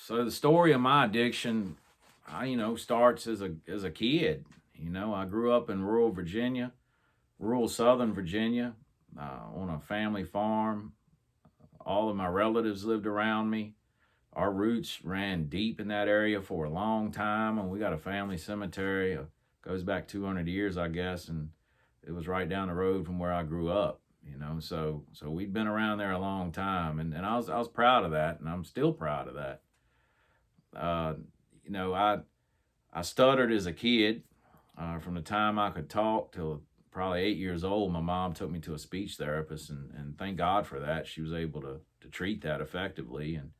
So the story of my addiction, starts as a kid. I grew up in rural Virginia, rural Southern Virginia, on a family farm. All of my relatives lived around me. Our roots ran deep in that area for a long time, and we got a family cemetery. Goes back 200 years, I guess, and it was right down the road from where I grew up. So we'd been around there a long time, and I was proud of that, and I'm still proud of that. Uh, I stuttered as a kid. From the time I could talk till probably 8 years old, my mom took me to a speech therapist, and thank God for that. She was able to treat that effectively. And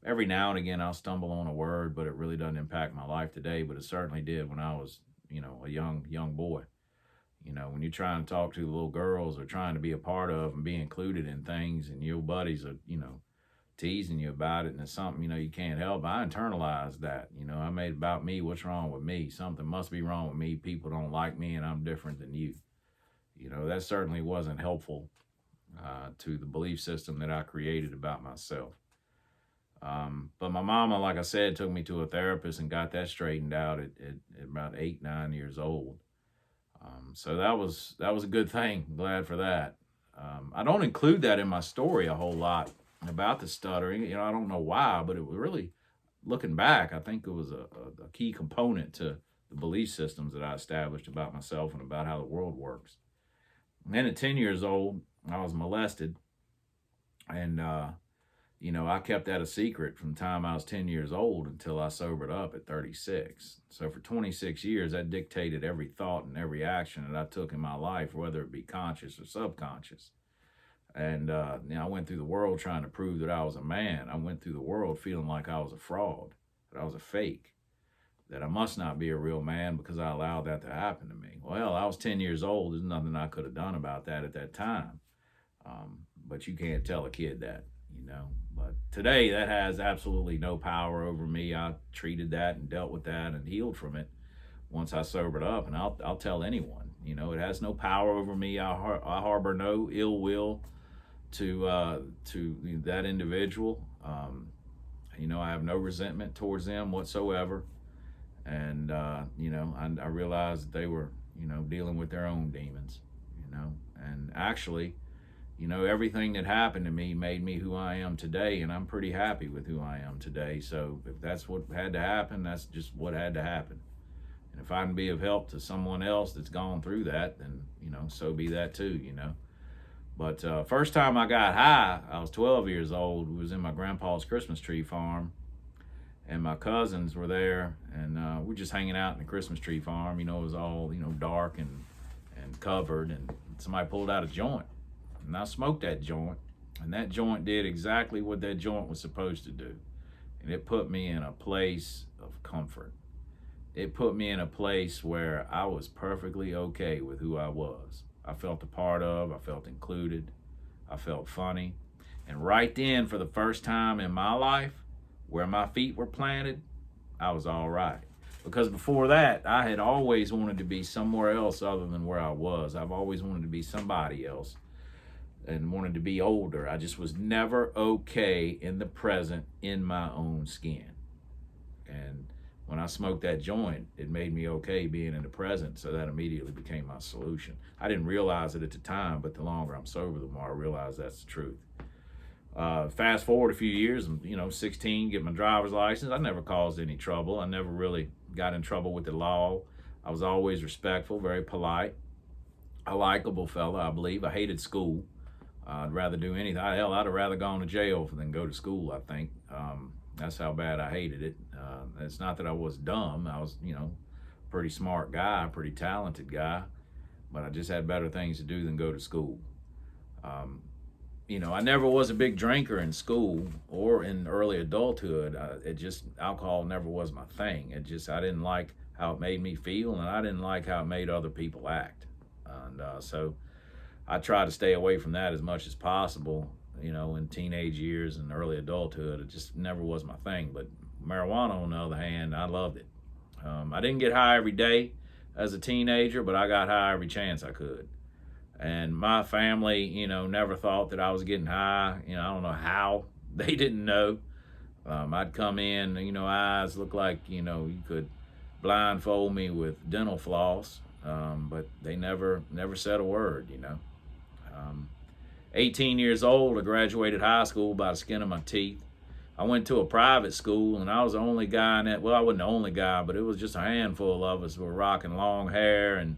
every now and again, I'll stumble on a word, but it really doesn't impact my life today. But it certainly did when I was, a young boy. When you're trying to talk to the little girls or trying to be a part of and be included in things, and your buddies are, teasing you about it, and it's something you can't help. I internalized that. I made it about me. What's wrong with me? Something must be wrong with me. People don't like me, and I'm different than you. That certainly wasn't helpful to the belief system that I created about myself. But my mama, like I said, took me to a therapist and got that straightened out at about 8, 9 years old. So that was a good thing. Glad for that. I don't include that in my story a whole lot about the stuttering. I don't know why, but it was really, looking back, I think it was a key component to the belief systems that I established about myself and about how the world works. And then at 10 years old, I was molested. And, I kept that a secret from the time I was 10 years old until I sobered up at 36. So for 26 years, that dictated every thought and every action that I took in my life, whether it be conscious or subconscious. And I went through the world trying to prove that I was a man. I went through the world feeling like I was a fraud, that I was a fake, that I must not be a real man because I allowed that to happen to me. Well, I was 10 years old. There's nothing I could have done about that at that time. But you can't tell a kid that. But today that has absolutely no power over me. I treated that and dealt with that and healed from it once I sobered up. And I'll tell anyone, it has no power over me. I harbor no ill will to that individual. I have no resentment towards them whatsoever. And I realized that they were dealing with their own demons. And actually, everything that happened to me made me who I am today, and I'm pretty happy with who I am today. So if that's what had to happen, that's just what had to happen. And if I can be of help to someone else that's gone through that, then, so be that too, But first time I got high, I was 12 years old. We was in my grandpa's Christmas tree farm, and my cousins were there, and we're just hanging out in the Christmas tree farm. It was all, dark and covered, and somebody pulled out a joint. And I smoked that joint, and that joint did exactly what that joint was supposed to do. And it put me in a place of comfort. It put me in a place where I was perfectly okay with who I was. I felt a part of, I felt included, I felt funny. And right then, for the first time in my life, where my feet were planted, I was all right. Because before that, I had always wanted to be somewhere else other than where I was. I've always wanted to be somebody else and wanted to be older. I just was never okay in the present in my own skin. And when I smoked that joint, it made me okay being in the present, so that immediately became my solution. I didn't realize it at the time, but the longer I'm sober, the more I realize that's the truth. Fast forward a few years, 16, get my driver's license. I never caused any trouble. I never really got in trouble with the law. I was always respectful, very polite, a likable fella, I believe. I hated school. I'd rather do anything. Hell, I'd have rather gone to jail than go to school, I think. That's how bad I hated it. It's not that I was dumb. I was, pretty smart guy, pretty talented guy, but I just had better things to do than go to school. I never was a big drinker in school or in early adulthood. Alcohol never was my thing. I didn't like how it made me feel, and I didn't like how it made other people act. And so I try to stay away from that as much as possible, in teenage years and early adulthood. It just never was my thing. But marijuana, on the other hand, I loved it. I didn't get high every day as a teenager, but I got high every chance I could. And my family, never thought that I was getting high. I don't know how. They didn't know. I'd come in, eyes looked like, you could blindfold me with dental floss, but they never said a word. Um, 18 years old, I graduated high school by the skin of my teeth. I went to a private school, and I was the only guy in that. Well, I wasn't the only guy, but it was just a handful of us who were rocking long hair and,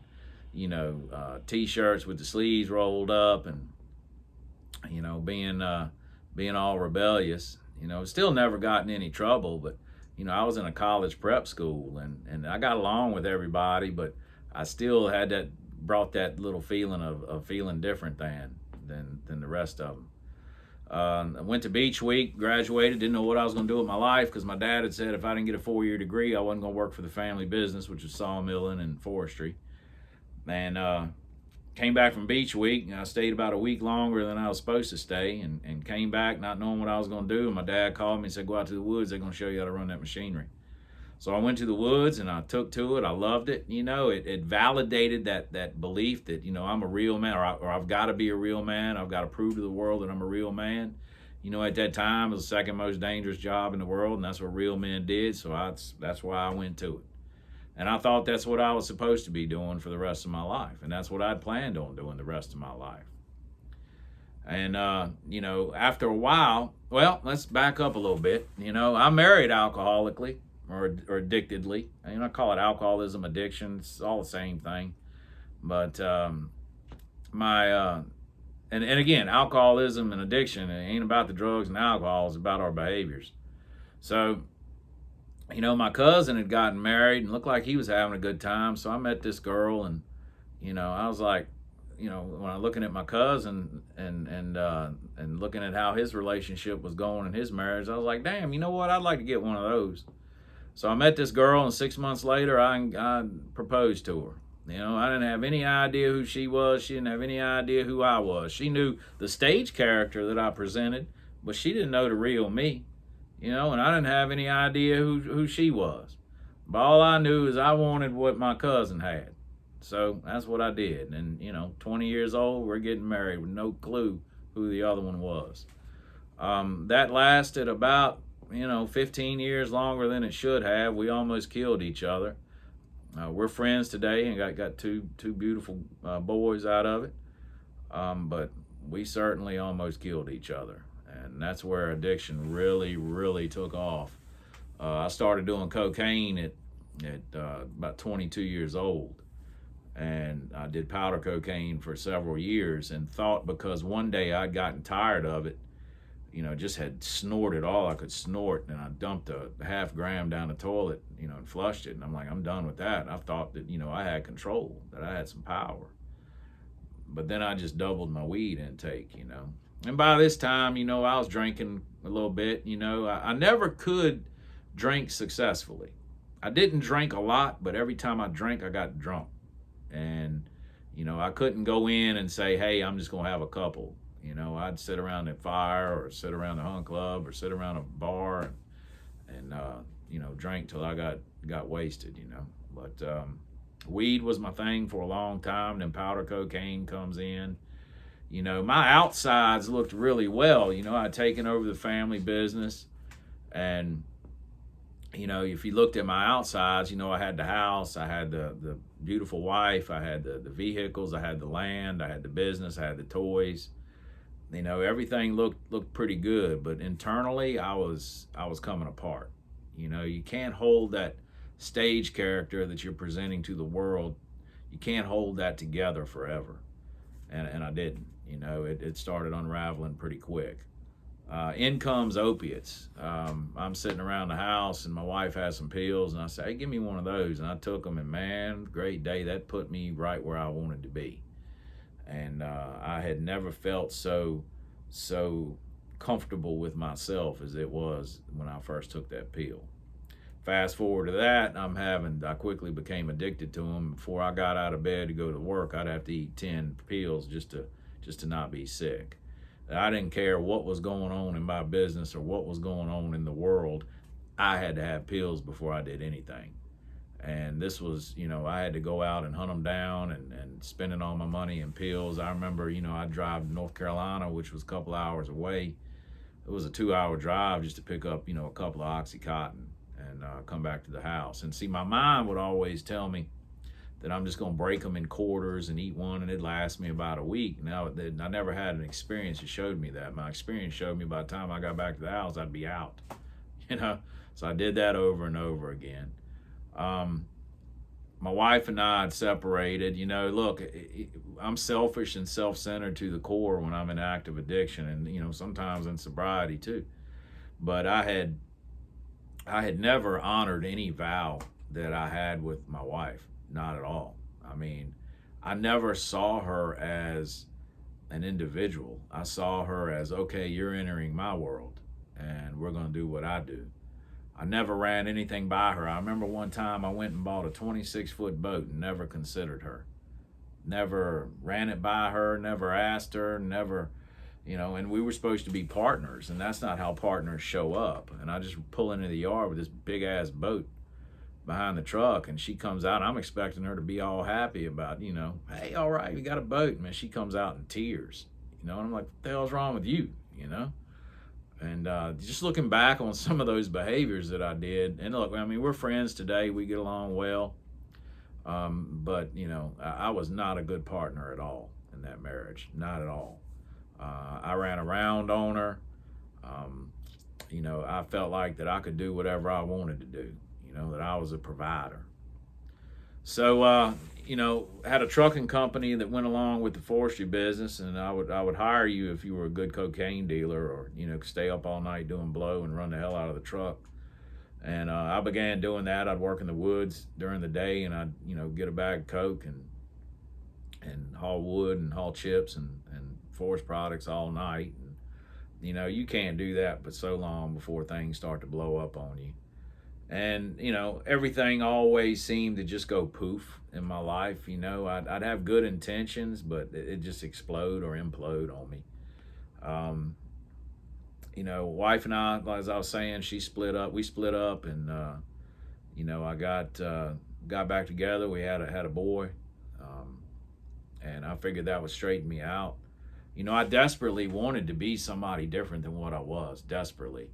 t-shirts with the sleeves rolled up, and being all rebellious. Still never got in any trouble, but I was in a college prep school, and I got along with everybody, but I still had brought that little feeling of feeling different than the rest of them. I went to Beach Week, graduated, didn't know what I was going to do with my life because my dad had said if I didn't get a 4-year degree, I wasn't going to work for the family business, which was sawmilling and forestry. And came back from Beach Week, and I stayed about a week longer than I was supposed to stay, and came back not knowing what I was going to do. And my dad called me and said, go out to the woods, they're going to show you how to run that machinery. So I went to the woods, and I took to it. I loved it. It validated that belief that, I'm a real man, or I've got to be a real man. I've got to prove to the world that I'm a real man. At that time, it was the second most dangerous job in the world, and that's what real men did. So that's why I went to it. And I thought that's what I was supposed to be doing for the rest of my life. And that's what I'd planned on doing the rest of my life. And, after a while, well, let's back up a little bit. I married alcoholically or addictedly. I call it alcoholism, addiction. It's all the same thing. But and again, alcoholism and addiction, it ain't about the drugs and alcohol. It's about our behaviors. So, my cousin had gotten married and looked like he was having a good time. So I met this girl, and, I was like, when I'm looking at my cousin and looking at how his relationship was going in his marriage, I was like, damn, you know what? I'd like to get one of those. So I met this girl, and 6 months later, I proposed to her. I didn't have any idea who she was. She didn't have any idea who I was. She knew the stage character that I presented, but she didn't know the real me. And I didn't have any idea who she was. But all I knew is I wanted what my cousin had. So that's what I did. And, 20 years old, we're getting married with no clue who the other one was. That lasted about, 15 years longer than it should have. We almost killed each other. We're friends today and got two beautiful boys out of it. But we certainly almost killed each other. And that's where addiction really, really took off. I started doing cocaine at about 22 years old. And I did powder cocaine for several years and thought because one day I'd gotten tired of it, just had snorted all I could snort, and I dumped a half gram down the toilet, and flushed it. And I'm like, I'm done with that. And I thought that, I had control, that I had some power. But then I just doubled my weed intake, And by this time, I was drinking a little bit, I never could drink successfully. I didn't drink a lot, but every time I drank, I got drunk. And, I couldn't go in and say, hey, I'm just going to have a couple. I'd sit around the fire or sit around the hunt club or sit around a bar and drink till I got wasted, But weed was my thing for a long time. Then powder cocaine comes in. My outsides looked really well. I'd taken over the family business. And, if you looked at my outsides, I had the house, I had the beautiful wife, I had the vehicles, I had the land, I had the business, I had the toys. Everything looked pretty good, but internally I was coming apart. You can't hold that stage character that you're presenting to the world. You can't hold that together forever. And I didn't. It started unraveling pretty quick. In comes opiates. I'm sitting around the house and my wife has some pills, and I say, hey, give me one of those. And I took them, and man, great day. That put me right where I wanted to be. And I had never felt so comfortable with myself as it was when I first took that pill. Fast forward to that, I quickly became addicted to them. Before I got out of bed to go to work, I'd have to eat 10 pills just to not be sick. I didn't care what was going on in my business or what was going on in the world. I had to have pills before I did anything. And this was, I had to go out and hunt them down and spending all my money in pills. I remember, I'd drive to North Carolina, which was a couple hours away, it was a 2-hour drive just to pick up, a couple of Oxycontin and come back to the house. And see, my mind would always tell me that I'm just going to break them in quarters and eat one and it'd last me about a week. Now, I never had an experience that showed me that. My experience showed me by the time I got back to the house, I'd be out, So I did that over and over again. My wife and I had separated. Look, I'm selfish and self-centered to the core when I'm in active addiction, and sometimes in sobriety too. But I had never honored any vow that I had with my wife, not at all. I mean, I never saw her as an individual. I saw her as, okay, you're entering my world, and we're going to do what I do. I never ran anything by her. I remember one time I went and bought a 26-foot boat and never considered her. Never ran it by her, never asked her, never, and we were supposed to be partners, and that's not how partners show up. And I just pull into the yard with this big-ass boat behind the truck, and she comes out. I'm expecting her to be all happy about, hey, all right, we got a boat. Man, she comes out in tears, and I'm like, what the hell's wrong with you, And just looking back on some of those behaviors that I did, and look, I mean, we're friends today. We get along well. But, I was not a good partner at all in that marriage. Not at all. I ran around on her. I felt like that I could do whatever I wanted to do, that I was a provider. So, had a trucking company that went along with the forestry business, and I would hire you if you were a good cocaine dealer, or could stay up all night doing blow and run the hell out of the truck. And I began doing that. I'd work in the woods during the day, and I'd get a bag of coke and haul wood and haul chips and forest products all night. And you can't do that but so long before things start to blow up on you. And everything always seemed to just go poof in my life. I'd have good intentions, but it just explode or implode on me. Wife and I, as I was saying, we split up, and I got back together. We had a boy, and I figured that would straighten me out. I desperately wanted to be somebody different than what I was, desperately,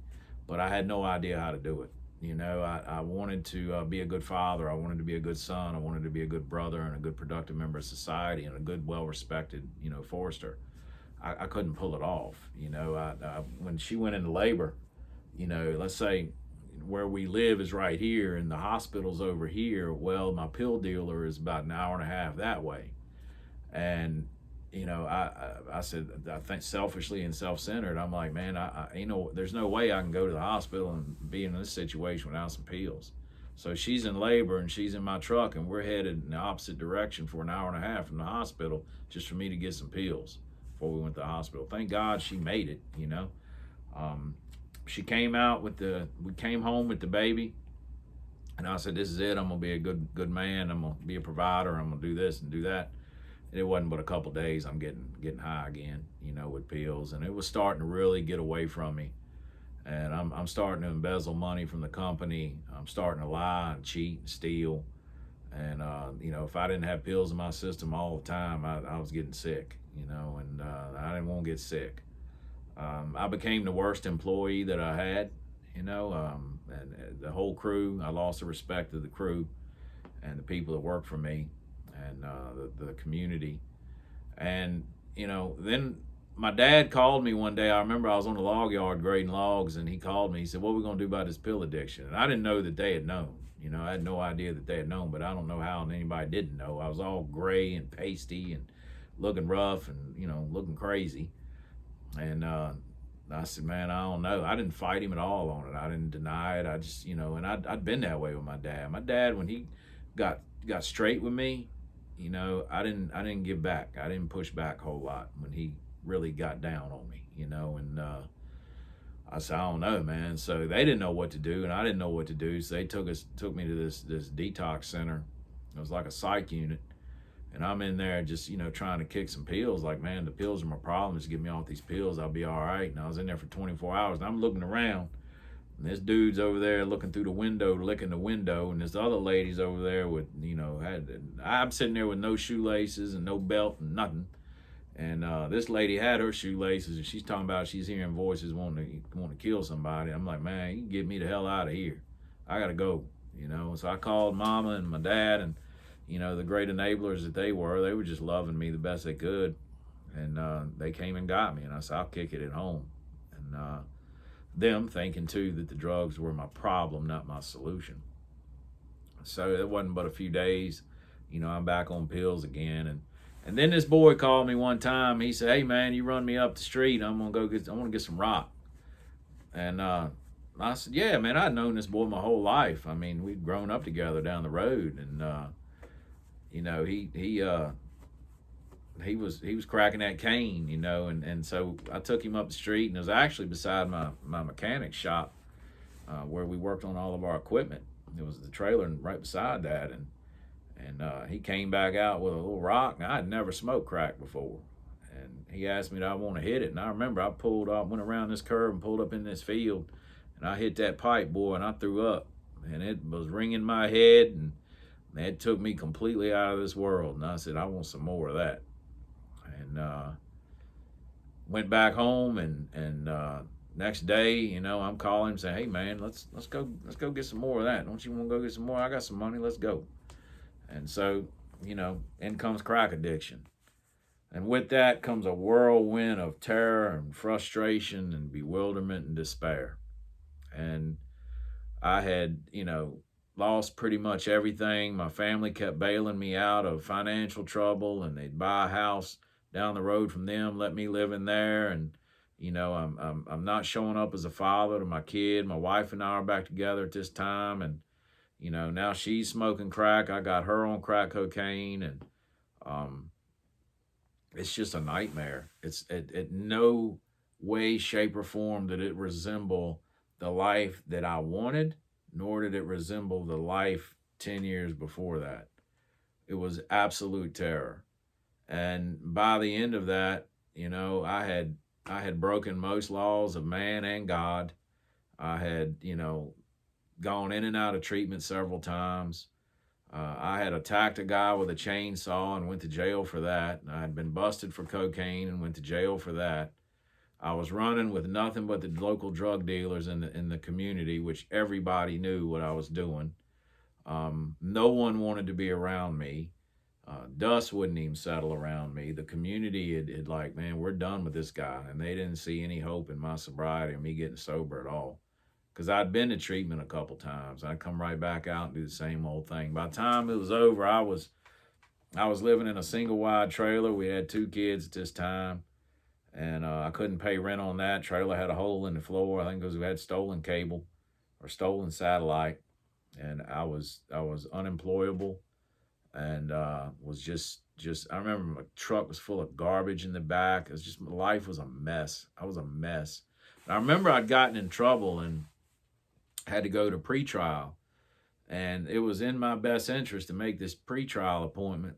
but I had no idea how to do it. I wanted to be a good father. I wanted to be a good son. I wanted to be a good brother and a good productive member of society and a good, well-respected, forester. I couldn't pull it off. When she went into labor, let's say where we live is right here and the hospital's over here. Well, my pill dealer is about an hour and a half that way. And, I said, I think selfishly and self-centered, I'm like, man, there's no way I can go to the hospital and be in this situation without some pills. So she's in labor and she's in my truck, and we're headed in the opposite direction for an hour and a half from the hospital just for me to get some pills before we went to the hospital. Thank God she made it, She came out we came home with the baby, and I said, this is it. I'm going to be a good man. I'm going to be a provider. I'm going to do this and do that. And it wasn't but a couple days I'm getting high again, with pills, and it was starting to really get away from me. And I'm starting to embezzle money from the company. I'm starting to lie and cheat and steal. And, if I didn't have pills in my system all the time, I was getting sick, and I didn't want to get sick. I became the worst employee that I had, and the whole crew. I lost the respect of the crew and the people that worked for me, and the community. And, then my dad called me one day. I remember I was on the log yard grading logs, and he called me. He said, what are we going to do about this pill addiction? And I didn't know that they had known. I had no idea that they had known, but I don't know how anybody didn't know. I was all gray and pasty and looking rough and, looking crazy. And I said, man, I don't know. I didn't fight him at all on it. I didn't deny it. I just, and I'd been that way with my dad. My dad, when he got straight with me, I didn't give back. I didn't push back a whole lot when he really got down on me, and I said, I don't know, man. So they didn't know what to do, and I didn't know what to do. So they took me to this detox center. It was like a psych unit, and I'm in there just trying to kick some pills. Like, man, the pills are my problem. Just give me off these pills, I'll be all right. And I was in there for 24 hours, and I'm looking around, and this dude's over there looking through the window, licking the window, and this other lady's over there with I'm sitting there with no shoelaces and no belt and nothing. And this lady had her shoelaces, and she's talking about she's hearing voices wanting to kill somebody. I'm like, man, you can get me the hell out of here. I gotta go. So I called Mama and my dad, and the great enablers that they were just loving me the best they could, and they came and got me, and I said, I'll kick it at home, and them thinking too that the drugs were my problem, not my solution. So it wasn't but a few days, I'm back on pills again, and then this boy called me one time. He said, "Hey man, you run me up the street. I want to get some rock." And I said, "Yeah, man. I'd known this boy my whole life. I mean, we'd grown up together down the road, and he was cracking that cane, and so I took him up the street, and it was actually beside my mechanic shop where we worked on all of our equipment. It was the trailer right beside that, and he came back out with a little rock. Now, I'd never smoked crack before. And he asked me, do I want to hit it? And I remember I pulled up, went around this curve and pulled up in this field. And I hit that pipe, boy, and I threw up. And it was ringing my head. And it took me completely out of this world. And I said, I want some more of that. And went back home. And next day, I'm calling him saying, hey, man, let's go get some more of that. Don't you want to go get some more? I got some money. Let's go. And so, in comes crack addiction. And with that comes a whirlwind of terror and frustration and bewilderment and despair. And I had, lost pretty much everything. My family kept bailing me out of financial trouble, and they'd buy a house down the road from them, let me live in there. And, I'm not showing up as a father to my kid. My wife and I are back together at this time. And, now she's smoking crack. I got her on crack cocaine, and it's just a nightmare. It's at no way, shape, or form did it resemble the life that I wanted, nor did it resemble the life 10 years before that. It was absolute terror. And by the end of that, I had broken most laws of man and God. I had, gone in and out of treatment several times. I had attacked a guy with a chainsaw and went to jail for that. I had been busted for cocaine and went to jail for that. I was running with nothing but the local drug dealers in the community, which everybody knew what I was doing. No one wanted to be around me. Dust wouldn't even settle around me. The community had like, man, we're done with this guy. And they didn't see any hope in my sobriety or me getting sober at all. Because I'd been to treatment a couple times. I'd come right back out and do the same old thing. By the time it was over, I was living in a single wide trailer. We had 2 kids at this time, and I couldn't pay rent on that. Trailer had a hole in the floor. I think because we had stolen cable or stolen satellite, and I was unemployable, and was just. I remember my truck was full of garbage in the back. It was just, my life was a mess. I was a mess. And I remember I'd gotten in trouble and had to go to pretrial, and it was in my best interest to make this pretrial appointment,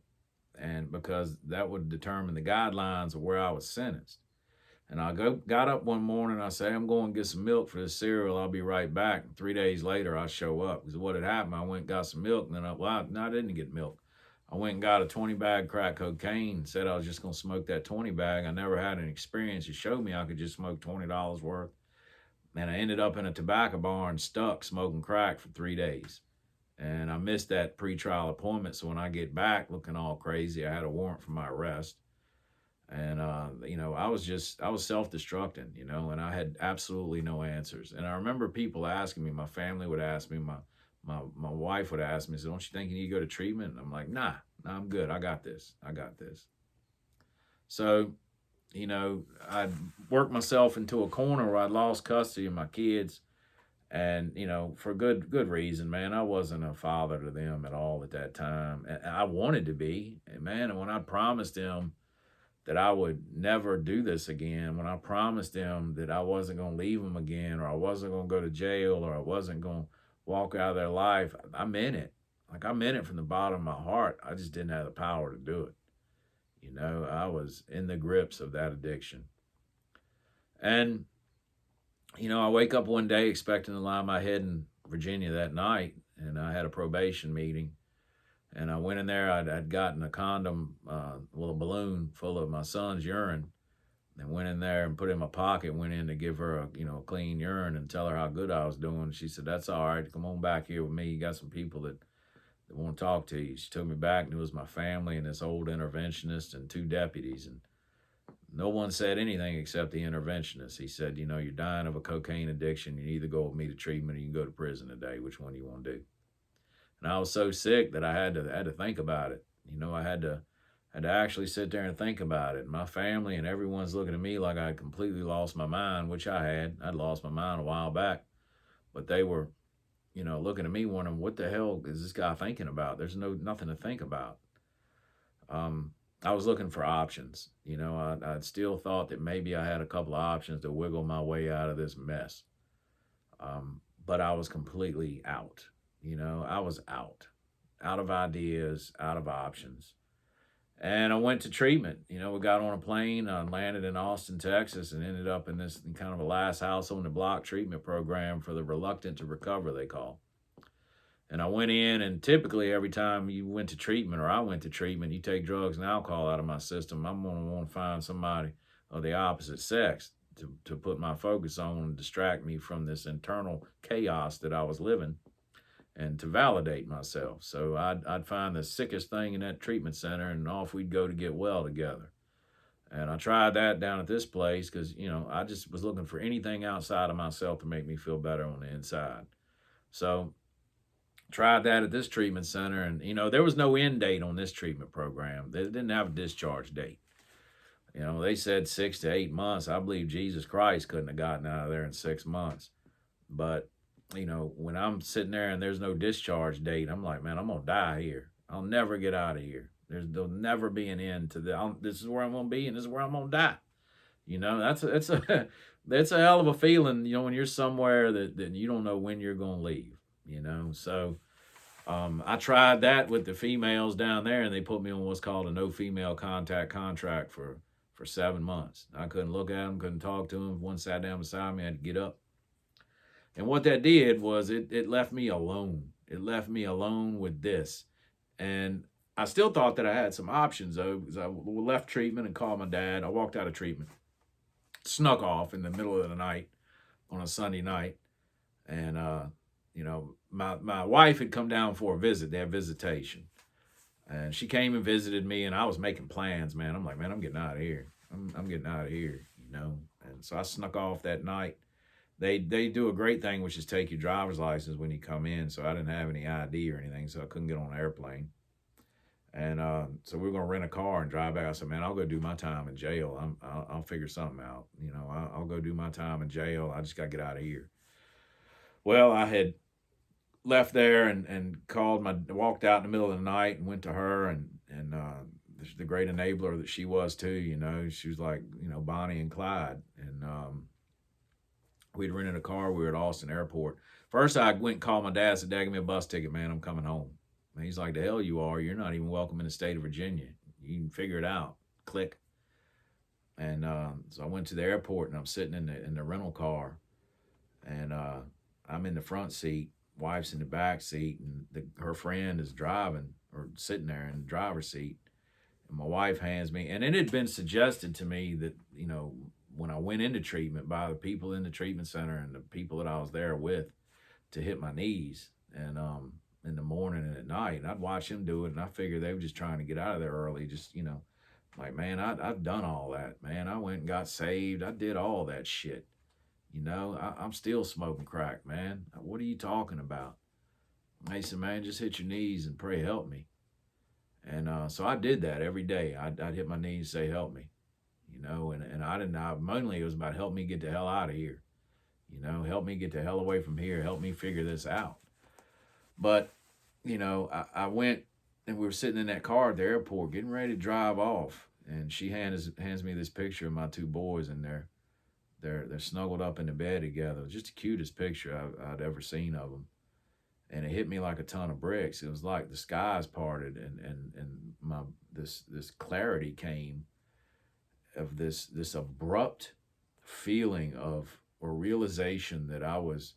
and because that would determine the guidelines of where I was sentenced. And I got up one morning, I say, I'm going to get some milk for this cereal, I'll be right back. And 3 days later I show up, because what had happened, I went and got some milk, and then I didn't get milk. I went and got a 20 bag crack cocaine and said I was just going to smoke that 20 bag. I never had an experience that showed me I could just smoke $20 worth. And I ended up in a tobacco barn stuck smoking crack for 3 days. And I missed that pretrial appointment. So when I get back looking all crazy, I had a warrant for my arrest. And, I was self-destructing, and I had absolutely no answers. And I remember people asking me, my family would ask me, my wife would ask me, so don't you think you need to go to treatment? And I'm like, nah, I'm good. I got this. So, I'd worked myself into a corner where I'd lost custody of my kids, and, for good reason, man. I wasn't a father to them at all at that time. And I wanted to be, and when I promised them that I would never do this again, when I promised them that I wasn't going to leave them again, or I wasn't going to go to jail, or I wasn't going to walk out of their life, I meant it. Like, I meant it from the bottom of my heart. I just didn't have the power to do it. I was in the grips of that addiction. And, I wake up one day expecting to lie my head in Virginia that night, and I had a probation meeting. And I went in there. I'd gotten a condom, well, a balloon full of my son's urine, and went in there and put it in my pocket. Went in to give her a clean urine and tell her how good I was doing. She said, "That's all right. Come on back here with me. You got some people that want to talk to you." She took me back, and it was my family and this old interventionist and two deputies, and no one said anything except the interventionist. He said, "You're dying of a cocaine addiction. You either go with me to treatment or you can go to prison today. Which one do you want to do?" And I was so sick that I had to think about it. I had to actually sit there and think about it. My family and everyone's looking at me like I had completely lost my mind, which I had. I'd lost my mind a while back, but they were, looking at me wondering, what the hell is this guy thinking about? There's nothing to think about. I was looking for options. I still thought that maybe I had a couple of options to wiggle my way out of this mess. But I was completely out. I was out of ideas, out of options. And I went to treatment. We got on a plane, landed in Austin, Texas, and ended up in this kind of a last house on the block treatment program for the reluctant to recover, they call. And I went in, and typically every time you went to treatment, or I went to treatment, you take drugs and alcohol out of my system, I'm going to want to find somebody of the opposite sex to put my focus on and distract me from this internal chaos that I was living, and to validate myself. So I'd find the sickest thing in that treatment center, and off we'd go to get well together. And I tried that down at this place because, I just was looking for anything outside of myself to make me feel better on the inside. So tried that at this treatment center, and, there was no end date on this treatment program. They didn't have a discharge date. They said 6 to 8 months. I believe Jesus Christ couldn't have gotten out of there in 6 months. But when I'm sitting there and there's no discharge date, I'm like, man, I'm going to die here. I'll never get out of here. There'll never be an end to this is where I'm going to be, and this is where I'm going to die. That's a hell of a feeling, when you're somewhere that you don't know when you're going to leave, So I tried that with the females down there, and they put me on what's called a no female contact contract for 7 months. I couldn't look at them, couldn't talk to them. If one sat down beside me, I had to get up. And what that did was it left me alone. It left me alone with this. And I still thought that I had some options, though, because I left treatment and called my dad. I walked out of treatment, snuck off in the middle of the night on a Sunday night. And, my wife had come down for a visit. They had visitation. And she came and visited me, and I was making plans, man. I'm like, man, I'm getting out of here. I'm getting out of here, And so I snuck off that night. They do a great thing, which is take your driver's license when you come in. So I didn't have any ID or anything, so I couldn't get on an airplane. And so we were going to rent a car and drive back. I said, man, I'll go do my time in jail. I'll figure something out. I'll go do my time in jail. I just got to get out of here. Well, I had left there and walked out in the middle of the night and went to her, and the great enabler that she was too. She was like, Bonnie and Clyde. And we'd rented a car. We were at Austin Airport. First, I went and called my dad. Said, "Dad, give me a bus ticket, man. I'm coming home." And he's like, "The hell you are. You're not even welcome in the state of Virginia. You can figure it out." Click. And so I went to the airport, and I'm sitting in the rental car, and I'm in the front seat. Wife's in the back seat, and her friend is driving or sitting there in the driver's seat. And my wife hands me, and it had been suggested to me that, when I went into treatment by the people in the treatment center and the people that I was there with, to hit my knees and in the morning and at night. And I'd watch them do it, and I figured they were just trying to get out of there early. Just, like, man, I've done all that, man. I went and got saved. I did all that shit. I'm still smoking crack, man. What are you talking about? He said, man, just hit your knees and pray, help me. And so I did that every day. I'd hit my knees and say, help me. And I didn't know, mainly it was about help me get the hell out of here. Help me get the hell away from here. Help me figure this out. But, I went, and we were sitting in that car at the airport getting ready to drive off. And she hands me this picture of my two boys, and they're snuggled up in the bed together. It was just the cutest picture I'd ever seen of them. And it hit me like a ton of bricks. It was like the skies parted, and this clarity came of this abrupt feeling of, or realization, that I was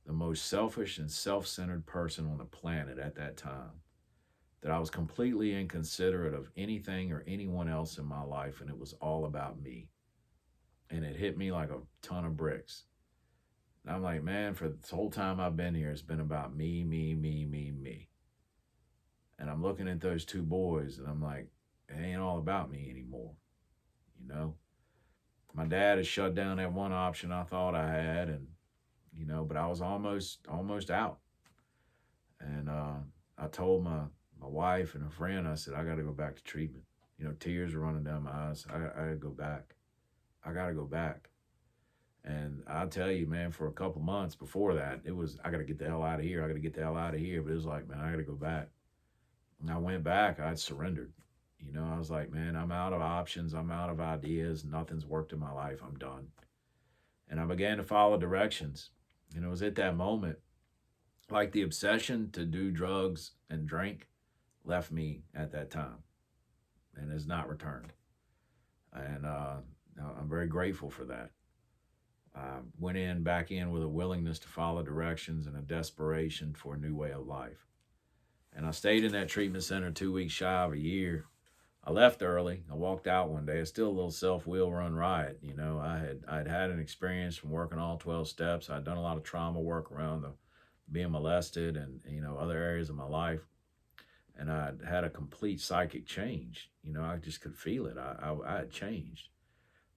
the most selfish and self-centered person on the planet at that time. that I was completely inconsiderate of anything or anyone else in my life, and it was all about me. And it hit me like a ton of bricks. And I'm like, man, for this whole time I've been here, it's been about me, me, me, me, me. And I'm looking at those two boys, and I'm like, it ain't all about me anymore, you know? My dad has shut down that one option I thought I had, and, but I was almost out. And I told my wife and a friend, I said, I got to go back to treatment. Tears are running down my eyes. I got to go back. I got to go back. And I'll tell you, man, for a couple months before that, it was, I got to get the hell out of here. I got to get the hell out of here. But it was like, man, I got to go back. And I went back. I surrendered. I was like, man, I'm out of options. I'm out of ideas. Nothing's worked in my life. I'm done. And I began to follow directions. And it was at that moment, like the obsession to do drugs and drink left me at that time and has not returned. And I'm very grateful for that. I went back in with a willingness to follow directions and a desperation for a new way of life. And I stayed in that treatment center 2 weeks shy of a year. I left early. I walked out one day. It's still a little self-will run riot. I'd had an experience from working all 12 steps. I'd done a lot of trauma work around being molested and, other areas of my life. And I'd had a complete psychic change. I just could feel it. I had changed.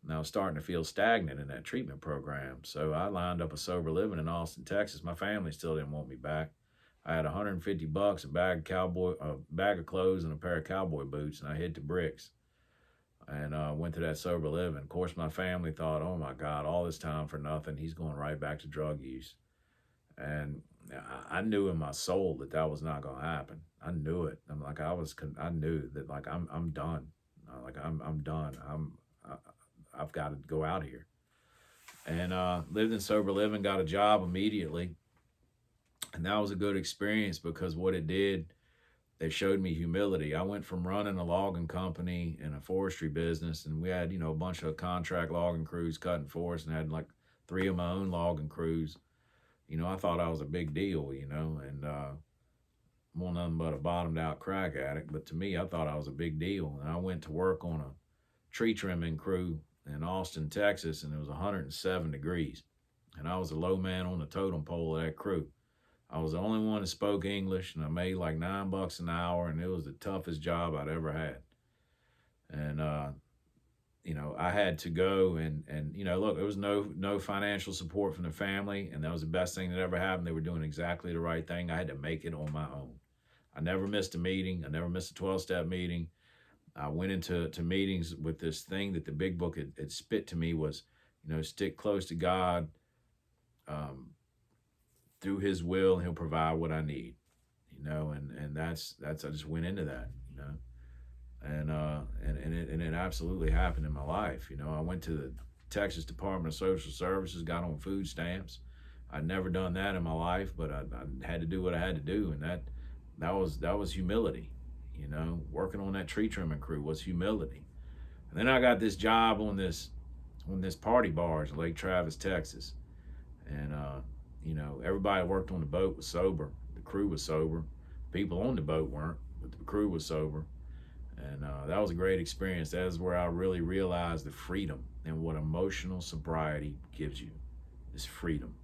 And I was starting to feel stagnant in that treatment program. So I lined up a sober living in Austin, Texas. My family still didn't want me back. I had $150, a bag of clothes, and a pair of cowboy boots, and I hit the bricks and went to that sober living. Of course, my family thought, oh my God, all this time for nothing. He's going right back to drug use. And I knew in my soul that was not going to happen. I knew it. I knew that I'm done. I'm done. I've got to go out here. And lived in sober living, got a job immediately. And that was a good experience because what it did, it showed me humility. I went from running a logging company and a forestry business, and we had, a bunch of contract logging crews cutting for us, and had like 3 of my own logging crews. I thought I was a big deal, and more nothing but a bottomed out crack addict. But to me, I thought I was a big deal. And I went to work on a tree trimming crew in Austin, Texas, and it was 107 degrees. And I was the low man on the totem pole of that crew. I was the only one that spoke English, and I made like $9 an hour, and it was the toughest job I'd ever had. And, I had to go and look, there was no financial support from the family, and that was the best thing that ever happened. They were doing exactly the right thing. I had to make it on my own. I never missed a meeting. I never missed a 12-step meeting. I went into meetings with this thing that the big book had spit to me was, stick close to God, through his will, he'll provide what I need, and that's I just went into that, and it absolutely happened in my life. I went to the Texas Department of Social Services, got on food stamps. I'd never done that in my life, but I had to do what I had to do, and that was humility. Working on that tree trimming crew was humility. And then I got this job on this party bars in Lake Travis, Texas, and everybody that worked on the boat was sober. The crew was sober. People on the boat weren't, but the crew was sober. And that was a great experience. That is where I really realized the freedom and what emotional sobriety gives you, is freedom.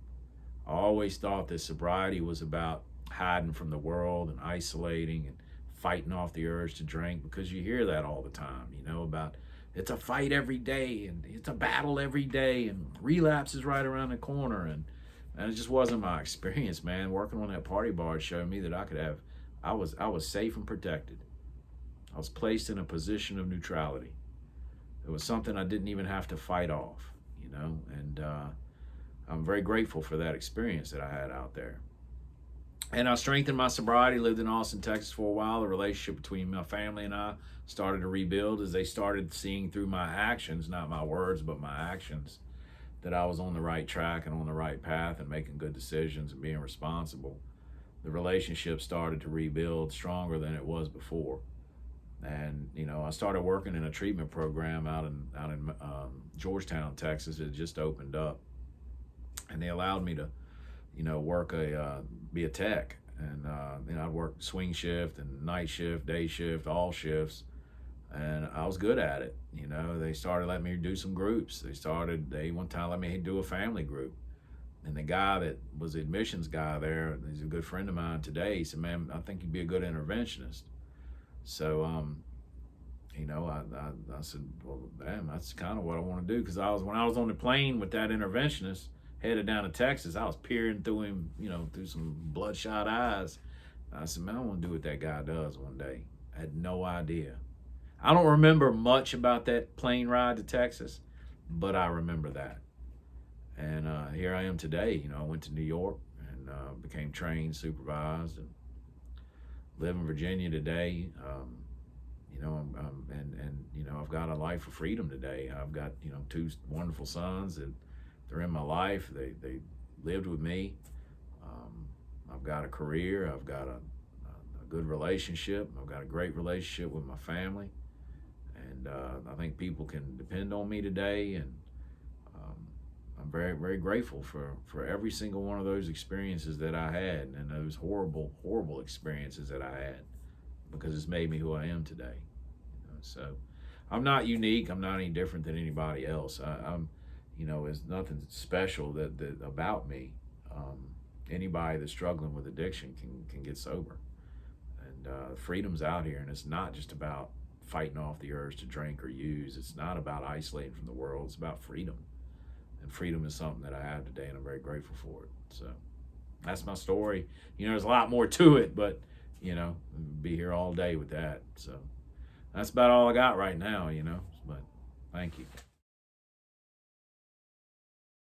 I always thought that sobriety was about hiding from the world and isolating and fighting off the urge to drink, because you hear that all the time, about it's a fight every day and it's a battle every day and relapse is right around the corner. And it just wasn't my experience, man. Working on that party bar showed me that I was safe and protected. I was placed in a position of neutrality. It was something I didn't even have to fight off, and I'm very grateful for that experience that I had out there. And I strengthened my sobriety, lived in Austin, Texas for a while. The relationship between my family and I started to rebuild as they started seeing through my actions, not my words, but my actions, that I was on the right track and on the right path and making good decisions and being responsible. The relationship started to rebuild stronger than it was before. And, I started working in a treatment program out in Georgetown, Texas. It just opened up. And they allowed me to, work be a tech. And I worked swing shift and night shift, day shift, all shifts, and I was good at it. They started letting me do some groups. They one time let me do a family group. And the guy that was the admissions guy there, he's a good friend of mine today. He said, "Man, I think you'd be a good interventionist." So, I said, "Well, damn, that's kind of what I want to do." Because when I was on the plane with that interventionist headed down to Texas, I was peering through him, through some bloodshot eyes. I said, "Man, I want to do what that guy does one day." I had no idea. I don't remember much about that plane ride to Texas, but I remember that. And here I am today. I went to New York and became trained, supervised, and live in Virginia today. I've got a life of freedom today. I've got two wonderful sons that they're in my life. They lived with me. I've got a career. I've got a good relationship. I've got a great relationship with my family, and I think people can depend on me today. And I'm very, very grateful for every single one of those experiences that I had, and those horrible, horrible experiences that I had, because it's made me who I am today. So I'm not unique. I'm not any different than anybody else. I'm there's nothing special that about me. Anybody that's struggling with addiction can get sober, and freedom's out here, and it's not just about fighting off the urge to drink or use. It's not about isolating from the world. It's about freedom. And freedom is something that I have today, and I'm very grateful for it. So that's my story. There's a lot more to it, but be here all day with that. So that's about all I got right now. But thank you.